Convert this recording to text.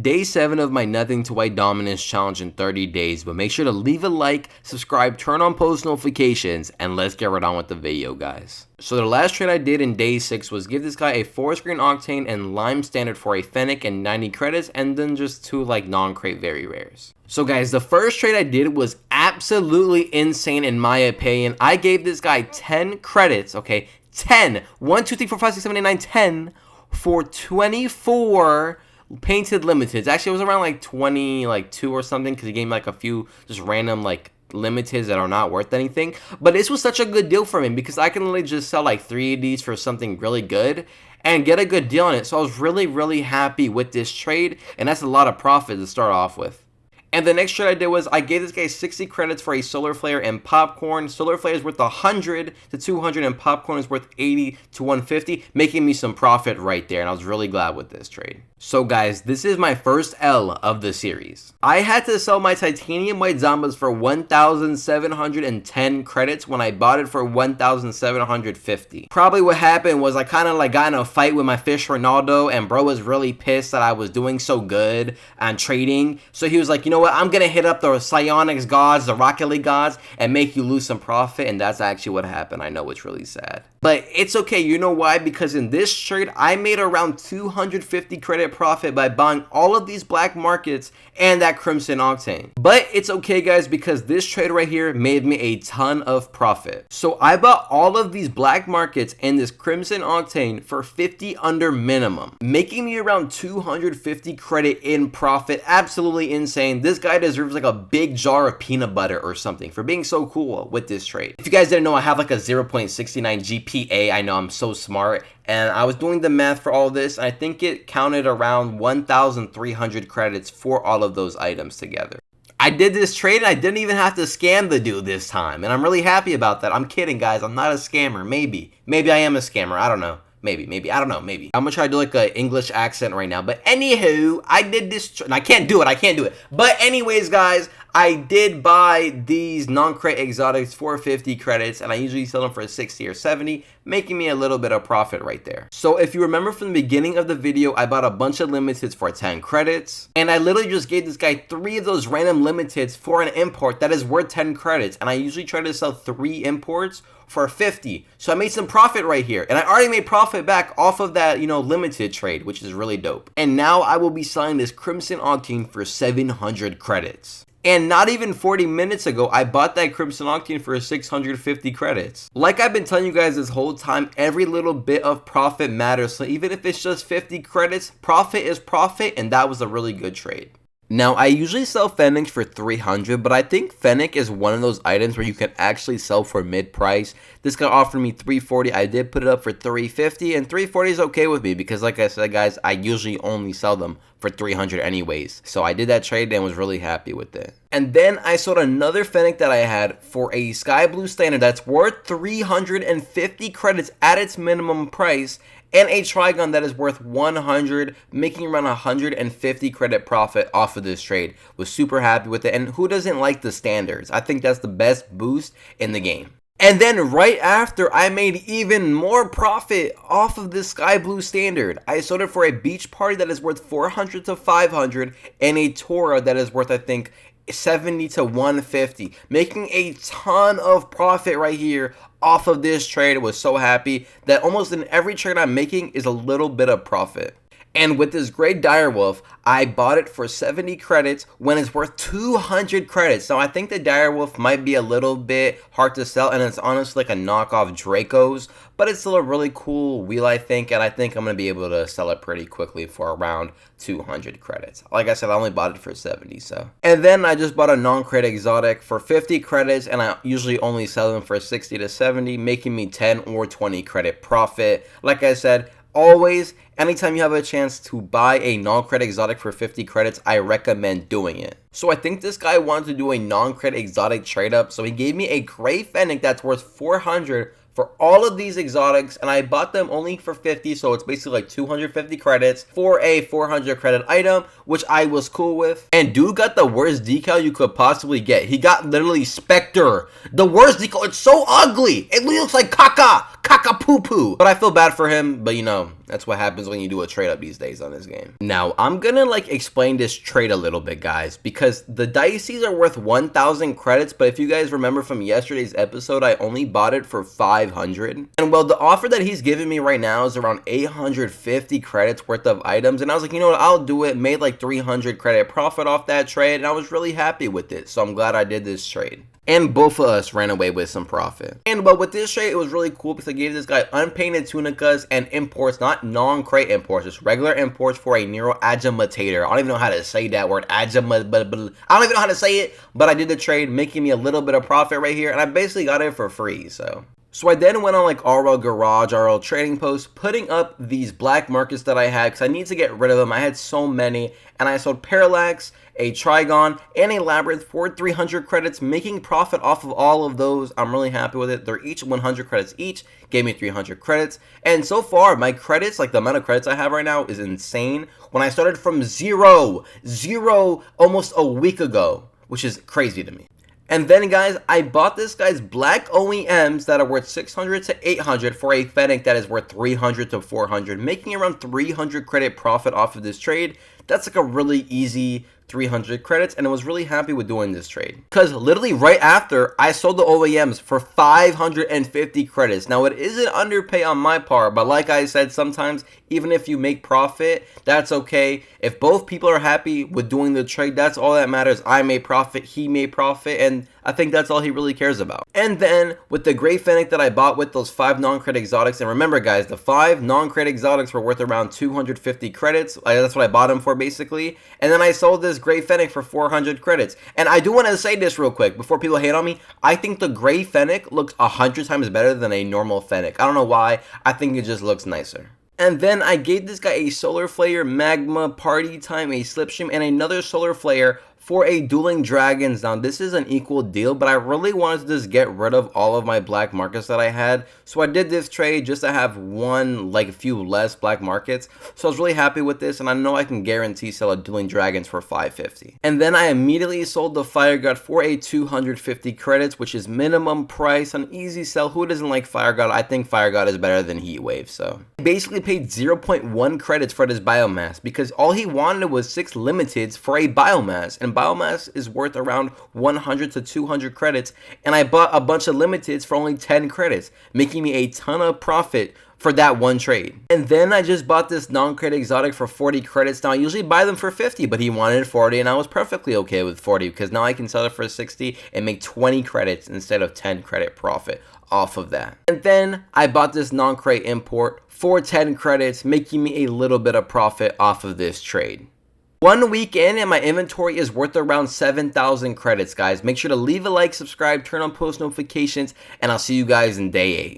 Day 7 of my Nothing to White Dominus challenge in 30 days, but make sure to leave a like, subscribe, turn on post notifications, and let's get right on with the video, guys. So the last trade I did in day 6 was give this guy a Forest Green Octane and Lime Standard for a Fennec and 90 credits, and then just 2 like non-crate very rares. So guys, the first trade I did was absolutely insane in my opinion. I gave this guy 10 credits, okay, 10, 1, 2, 3, 4, 5, 6, 7, 8, 9, 10 for 24 painted limiteds. Actually, it was around like 22 or something, because he gave me like a few just random like limiteds that are not worth anything. But this was such a good deal for me because I can literally just sell like 3 of these for something really good and get a good deal on it. So I was really happy with this trade, and that's a lot of profit to start off with. And the next trade I did was I gave this guy 60 credits for a Solar Flare and Popcorn. Solar Flare is worth 100 to 200 and Popcorn is worth 80 to 150, making me some profit right there, and I was really glad with this trade. So guys, this is my first L of the series. I had to sell my Titanium White Zombas for 1,710 credits when I bought it for 1,750. Probably what happened was I kind of like got in a fight with my fish Ronaldo, and bro was really pissed that I was doing so good on trading. So he was like, you know what, I'm gonna hit up the Psionics gods, the Rocket League gods, and make you lose some profit. And that's actually what happened. I know it's really sad, but it's okay. You know why? Because in this trade I made around 250 credit profit by buying all of these black markets and that Crimson Octane. But it's okay guys, because this trade right here made me a ton of profit. So I bought all of these black markets and this Crimson Octane for 50 under minimum, making me around 250 credit in profit. Absolutely insane. This guy deserves like a big jar of peanut butter or something for being so cool with this trade. If you guys didn't know, I have like a 0.69 GPA. I know I'm so smart. And I was doing the math for all this, and I think it counted around 1,300 credits for all of those items together. I did this trade and I didn't even have to scam the dude this time, and I'm really happy about that. I'm kidding guys, I'm not a scammer. Maybe I am a scammer, I don't know. Maybe, I don't know, maybe. I'm gonna try to do like an English accent right now, but anywho, I did this, I can't do it. But anyways, guys, I did buy these non-crate exotics for 50 credits, and I usually sell them for 60 or 70, making me a little bit of profit right there. So if you remember from the beginning of the video, I bought a bunch of limiteds for 10 credits, and I literally just gave this guy 3 of those random limiteds for an import that is worth 10 credits, and I usually try to sell 3 imports for 50. So I made some profit right here, and I already made profit back off of that, you know, limited trade, which is really dope. And now I will be selling this Crimson Octane for 700 credits. And not even 40 minutes ago, I bought that Crimson Octane for 650 credits. Like I've been telling you guys this whole time, every little bit of profit matters. So even if it's just 50 credits, profit is profit, and that was a really good trade. Now, I usually sell Fennec for 300, but I think Fennec is one of those items where you can actually sell for mid-price. This guy offered me 340. I did put it up for 350, and 340 is okay with me because, like I said, guys, I usually only sell them for 300 anyways. So I did that trade and was really happy with it. And then I sold another Fennec that I had for a Sky Blue Standard that's worth 350 credits at its minimum price, and a Trigon that is worth 100, making around 150 credit profit off of this trade. Was super happy with it, and who doesn't like the standards? I think that's the best boost in the game. And then right after, I made even more profit off of this Sky Blue Standard. I sold it for a Beach Party that is worth 400 to 500, and a Tora that is worth, I think, 70 to 150, making a ton of profit right here off of this trade. I was so happy that almost in every trade I'm making is a little bit of profit. And with this great Direwolf, I bought it for 70 credits when it's worth 200 credits. Now I think the Direwolf might be a little bit hard to sell, and it's honestly like a knockoff Draco's, but it's still a really cool wheel, I think, and I think I'm going to be able to sell it pretty quickly for around 200 credits. Like I said, I only bought it for 70, so. And then I just bought a non-crate exotic for 50 credits, and I usually only sell them for 60 to 70, making me 10 or 20 credit profit. Like I said, always, anytime you have a chance to buy a non-credit exotic for 50 credits, I recommend doing it. So I think this guy wanted to do a non-credit exotic trade up, so he gave me a gray Fennec that's worth 400 for all of these exotics, and I bought them only for 50, so it's basically like 250 credits for a 400 credit item, which I was cool with. And dude got the worst decal you could possibly get. He got literally Spectre, the worst decal. It's so ugly. It looks like caca poo poo. But I feel bad for him, but you know, That's what happens when you do a trade up these days on this game. Now, I'm gonna like explain this trade a little bit, guys, because the dices are worth 1,000 credits, but if you guys remember from yesterday's episode, I only bought it for 500. And well, the offer that he's giving me right now is around 850 credits worth of items, and I was like, you know what, I'll do it. Made like 300 credit profit off that trade, and I was really happy with it, so I'm glad I did this trade. And both of us ran away with some profit. And well, with this trade, it was really cool because I gave this guy unpainted tunicas and imports, not non-crate imports, just regular imports for a neuroagitator. I don't even know how to say that word, I don't even know how to say it, but I did the trade, making me a little bit of profit right here, and I basically got it for free, so I then went on like RL Garage, RL Trading Post, putting up these black markets that I had because I need to get rid of them. I had so many, and I sold Parallax, a Trigon, and a Labyrinth for 300 credits, making profit off of all of those. I'm really happy with it. They're each 100 credits each, gave me 300 credits, and so far my credits, like the amount of credits I have right now, is insane. When I started from zero almost a week ago, which is crazy to me. And then, guys, I bought this guy's black OEMs that are worth 600 to 800 for a Fennec that is worth 300 to 400, making around 300 credit profit off of this trade. That's like a really easy 300 credits, and I was really happy with doing this trade because literally right after I sold the OEMs for 550 credits. Now, it is an underpay on my part, but like I said, sometimes even if you make profit, that's okay. If both people are happy with doing the trade, that's all that matters. I made profit, he made profit, and I think that's all he really cares about. And then with the gray Fennec that I bought with those 5 non-credit exotics, and remember guys, the 5 non-credit exotics were worth around 250 credits. That's what I bought them for basically. And then I sold this gray Fennec for 400 credits. And I do want to say this real quick before people hate on me. I think the gray Fennec looks 100 times better than a normal Fennec. I don't know why. I think it just looks nicer. And then I gave this guy a Solar Flare, Magma, Party Time, a Slipstream, and another Solar Flare for a Dueling Dragons. Now, this is an equal deal, but I really wanted to just get rid of all of my black markets that I had. So I did this trade just to have a few less black markets. So I was really happy with this, and I know I can guarantee sell a Dueling Dragons for 550. And then I immediately sold the Fire God for a 250 credits, which is minimum price, an easy sell. Who doesn't like Fire God? I think Fire God is better than Heat Wave, so. I basically paid 0.1 credits for this biomass because all he wanted was 6 limiteds for a biomass, and biomass is worth around 100 to 200 credits, and I bought a bunch of limiteds for only 10 credits, making me a ton of profit for that one trade. And then I just bought this non-credit exotic for 40 credits. Now I usually buy them for 50, but he wanted 40, and I was perfectly okay with 40 because now I can sell it for 60 and make 20 credits instead of 10 credit profit off of that. And then I bought this non-credit import for 10 credits, making me a little bit of profit off of this trade. 1 week in and my inventory is worth around 7,000 credits, guys. Make sure to leave a like, subscribe, turn on post notifications, and I'll see you guys in day 8.